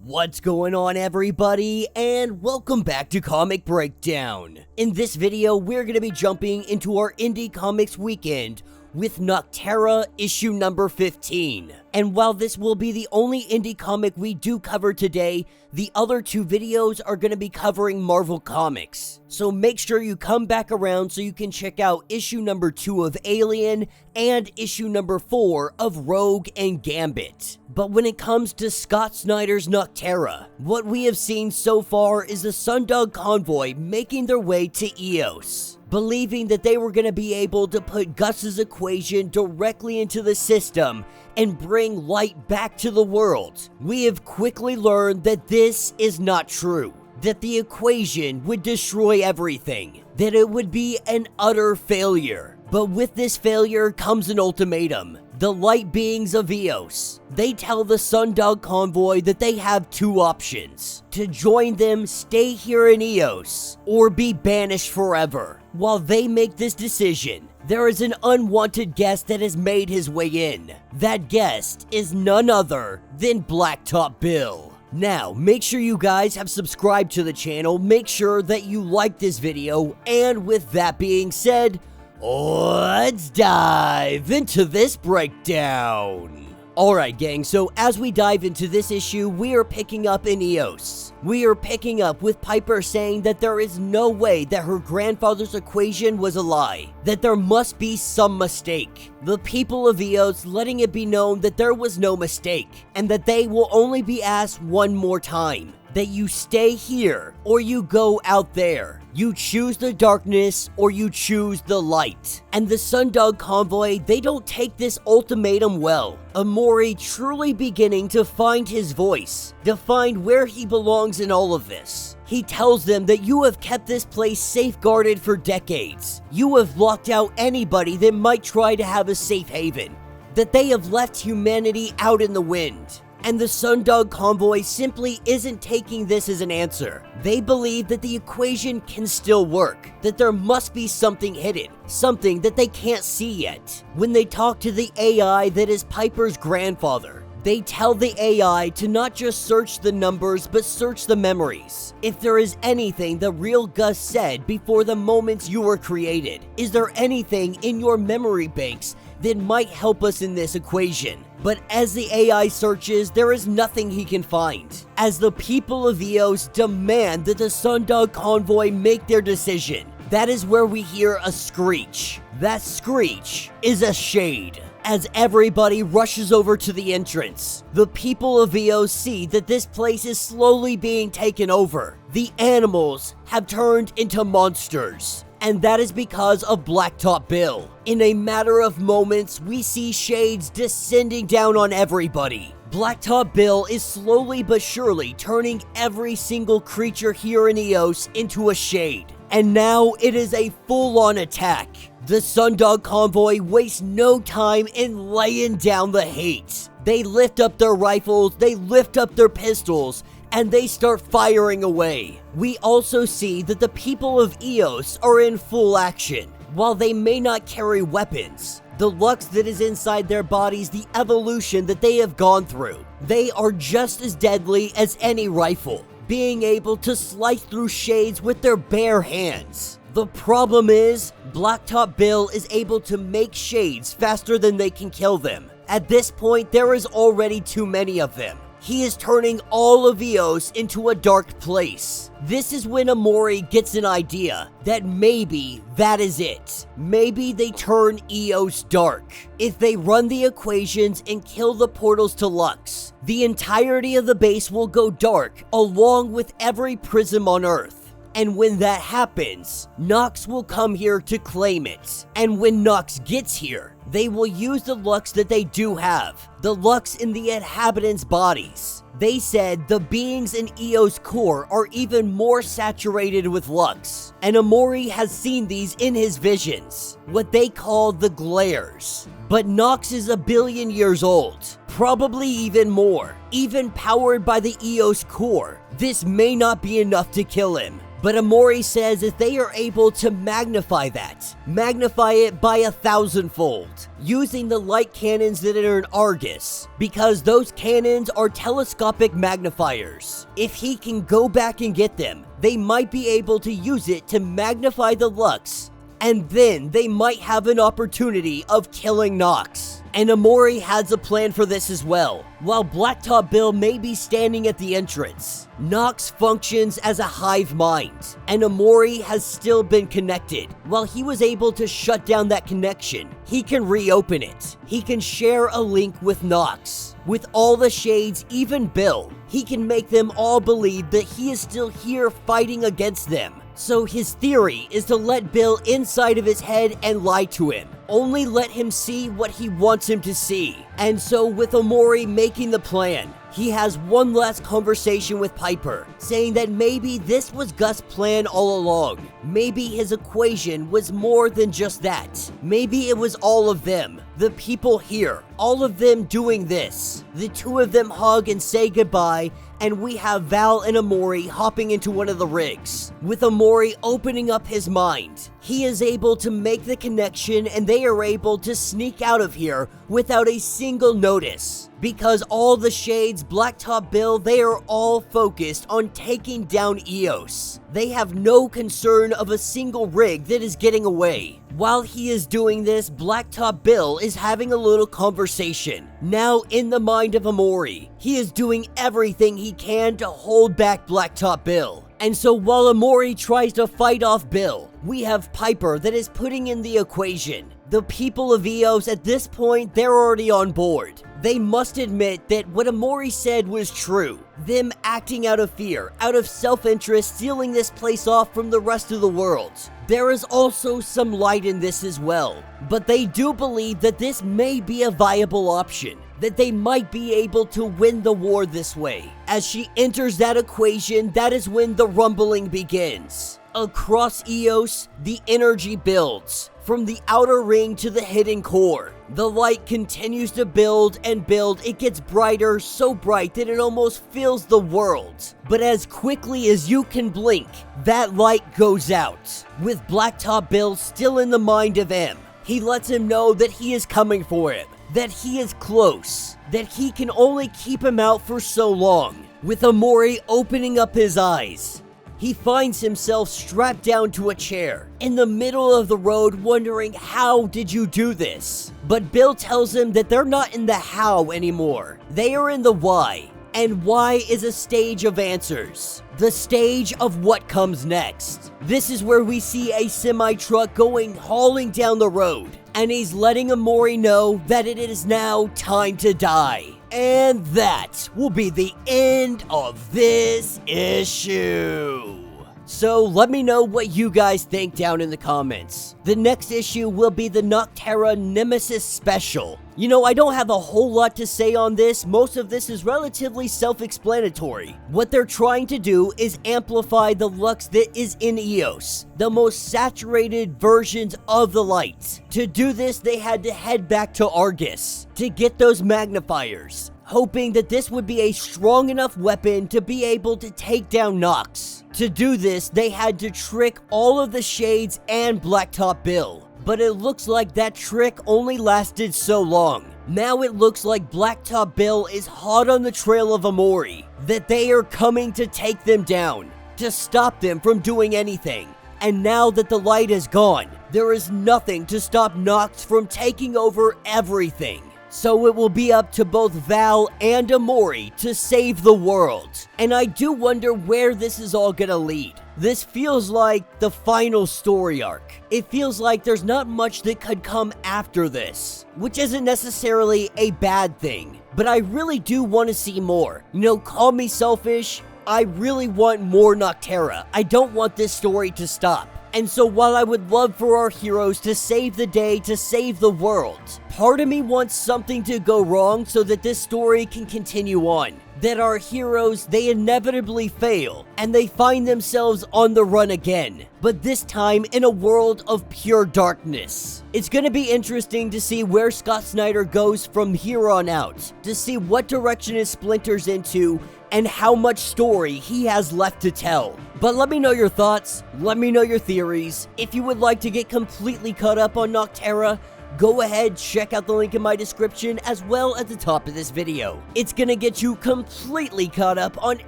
What's going on, everybody, and welcome back to Comic Breakdown. In this video, we're going to be jumping into our Indie Comics weekend with Nocterra issue number 15. And while this will be the only indie comic we do cover today, the other two videos are going to be covering Marvel Comics. So make sure you come back around so you can check out issue number 2 of Alien and issue number 4 of Rogue and Gambit. But when it comes to Scott Snyder's Nocterra, what we have seen so far is the Sundog convoy making their way to Eos, believing that they were going to be able to put Gus's equation directly into the system and bring light back to the world. We have quickly learned that this is not true, that the equation would destroy everything, that it would be an utter failure. But with this failure comes an ultimatum. The light beings of Eos, they tell the Sundog convoy that they have two options: to join them, stay here in Eos, or be banished forever. While they make this decision, there is an unwanted guest that has made his way in. That guest is none other than Blacktop Bill. Now, make sure you guys have subscribed to the channel, make sure that you like this video, and with that being said, let's dive into this breakdown. Alright gang, so as we dive into this issue, we are picking up in Eos. We are picking up with Piper saying that there is no way that her grandfather's equation was a lie, that there must be some mistake. The people of Eos letting it be known that there was no mistake, and that they will only be asked one more time, that you stay here or you go out there. You choose the darkness or you choose the light. And the Sundog convoy, they don't take this ultimatum well. Amori truly beginning to find his voice, to find where he belongs in all of this. He tells them that you have kept this place safeguarded for decades. You have locked out anybody that might try to have a safe haven. That they have left humanity out in the wind. And the Sundog convoy simply isn't taking this as an answer. They believe that the equation can still work, that there must be something hidden, something that they can't see yet. When they talk to the AI that is Piper's grandfather, they tell the AI to not just search the numbers, but search the memories. If there is anything the real Gus said before the moments you were created, is there anything in your memory banks that might help us in this equation? But as the AI searches, there is nothing he can find, as the people of Eos demand that the Sundog convoy make their decision. That is where we hear a screech. That screech is a shade. As everybody rushes over to the entrance, the people of Eos see that this place is slowly being taken over. The animals have turned into monsters. And that is because of Blacktop Bill. In a matter of moments, we see shades descending down on everybody. Blacktop Bill is slowly but surely turning every single creature here in Eos into a shade. And now it is a full-on attack. The Sundog convoy wastes no time in laying down the hate. They lift up their rifles, they lift up their pistols, and they start firing away. We also see that the people of Eos are in full action. While they may not carry weapons, the lux that is inside their bodies, the evolution that they have gone through, they are just as deadly as any rifle, being able to slice through shades with their bare hands. The problem is, Blacktop Bill is able to make shades faster than they can kill them. At this point, there is already too many of them. He is turning all of Eos into a dark place. This is when Amori gets an idea that maybe that is it. Maybe they turn Eos dark. If they run the equations and kill the portals to Lux, the entirety of the base will go dark along with every prism on Earth. And when that happens, Nox will come here to claim it. And when Nox gets here, they will use the lux that they do have, the lux in the inhabitants' bodies. They said the beings in Eos core are even more saturated with lux, and Amori has seen these in his visions, what they call the glares. But Nox is 1 billion years old, probably even more, even powered by the Eos core. This may not be enough to kill him. But Amori says that they are able to magnify it by 1,000-fold, using the light cannons that are in Argus, because those cannons are telescopic magnifiers. If he can go back and get them, they might be able to use it to magnify the Lux, and then they might have an opportunity of killing Nox. And Amori has a plan for this as well. While Blacktop Bill may be standing at the entrance, Nox functions as a hive mind, and Amori has still been connected. While he was able to shut down that connection, he can reopen it. He can share a link with Nox. With all the shades, even Bill, he can make them all believe that he is still here fighting against them. So his theory is to let Bill inside of his head and lie to him. Only let him see what he wants him to see. And so with Amori making the plan, he has one last conversation with Piper, saying that maybe this was Gus' plan all along. Maybe his equation was more than just that. Maybe it was all of them, the people here, all of them doing this. The two of them hug and say goodbye, and we have Val and Amori hopping into one of the rigs. With Amori opening up his mind, he is able to make the connection, and they are able to sneak out of here without a single notice. Because all the shades, Blacktop Bill, they are all focused on taking down Eos. They have no concern of a single rig that is getting away. While he is doing this, Blacktop Bill is having a little conversation. Now in the mind of Amori, he is doing everything he can to hold back Blacktop Bill. And so while Amori tries to fight off Bill, we have Piper that is putting in the equation. The people of Eos at this point, they're already on board. They must admit that what Amori said was true. Them acting out of fear, out of self-interest, sealing this place off from the rest of the world. There is also some light in this as well, but they do believe that this may be a viable option, that they might be able to win the war this way. As she enters that equation, that is when the rumbling begins. Across Eos, the energy builds, from the outer ring to the hidden core. The light continues to build and build. It gets brighter, so bright that it almost fills the world. But as quickly as you can blink, that light goes out. With Blacktop Bill still in the mind of M, he lets him know that he is coming for him, that he is close, that he can only keep him out for so long. With Amori opening up his eyes, he finds himself strapped down to a chair in the middle of the road, wondering, how did you do this? But Bill tells him that they're not in the how anymore. They are in the why. And why is a stage of answers. The stage of what comes next. This is where we see a semi-truck hauling down the road. And he's letting Amori know that it is now time to die. And that will be the end of this issue. So let me know what you guys think down in the comments. The next issue will be the Nocterra Nemesis Special. You know, I don't have a whole lot to say on this. Most of this is relatively self-explanatory. What they're trying to do is amplify the Lux that is in Eos, the most saturated versions of the light. To do this, they had to head back to Argus to get those magnifiers, hoping that this would be a strong enough weapon to be able to take down Nox. To do this, they had to trick all of the shades and Blacktop Bill. But it looks like that trick only lasted so long. Now it looks like Blacktop Bill is hot on the trail of Amori, that they are coming to take them down, to stop them from doing anything. And now that the light is gone, there is nothing to stop Nox from taking over everything. So it will be up to both Val and Amori to save the world. And I do wonder where this is all gonna lead. This feels like the final story arc. It feels like there's not much that could come after this, which isn't necessarily a bad thing. But I really do want to see more. You know, call me selfish, I really want more Nocterra. I don't want this story to stop. And so while I would love for our heroes to save the day, to save the world, part of me wants something to go wrong so that this story can continue on. that our heroes, they inevitably fail, and they find themselves on the run again, but this time in a world of pure darkness. It's gonna be interesting to see where Scott Snyder goes from here on out, to see what direction it splinters into, and how much story he has left to tell. But let me know your thoughts, let me know your theories. If you would like to get completely caught up on Nocterra, go ahead, check out the link in my description as well at the top of this video. It's gonna get you completely caught up on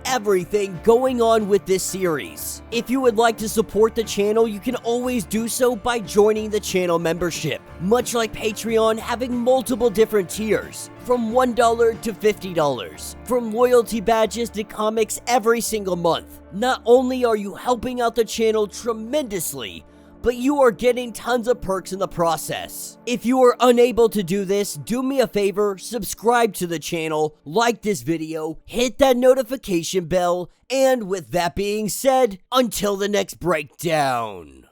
everything going on with this series. If you would like to support the channel, you can always do so by joining the channel membership. Much like Patreon, having multiple different tiers, from $1 to $50, from loyalty badges to comics every single month. Not only are you helping out the channel tremendously, but you are getting tons of perks in the process. If you are unable to do this, do me a favor, subscribe to the channel, like this video, hit that notification bell, and with that being said, until the next breakdown.